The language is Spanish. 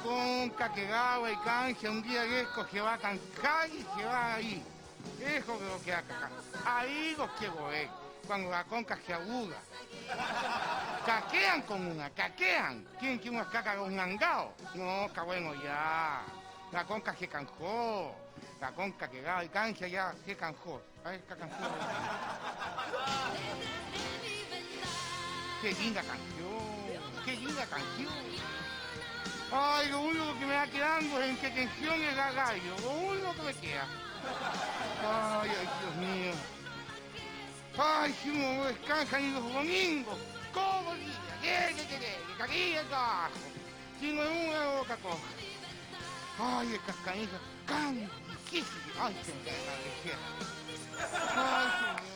conca que gaba y canje un día que se va a canjar y se va ahí. Eso es lo que acá. Ahí los quiero ver, cuando la conca se aguda. Caquean con una, caquean. Tienen que unos caca con un angao. No, está bueno ya. La conca se cansó. La conca que gaba y canje ya se cansó. A ver, está cansó. Qué linda canción, qué linda canción. Ay, lo único que me va quedando es en qué canción es la gallo, lo único que me queda. Ay, ay, Dios mío. Ay, si uno descansa ni los domingos, todo el día, que aquí el trabajo. Si no es una boca coja. Ay, el cascanillo, tan difícil. Ay, se me cae la lechera. Ay,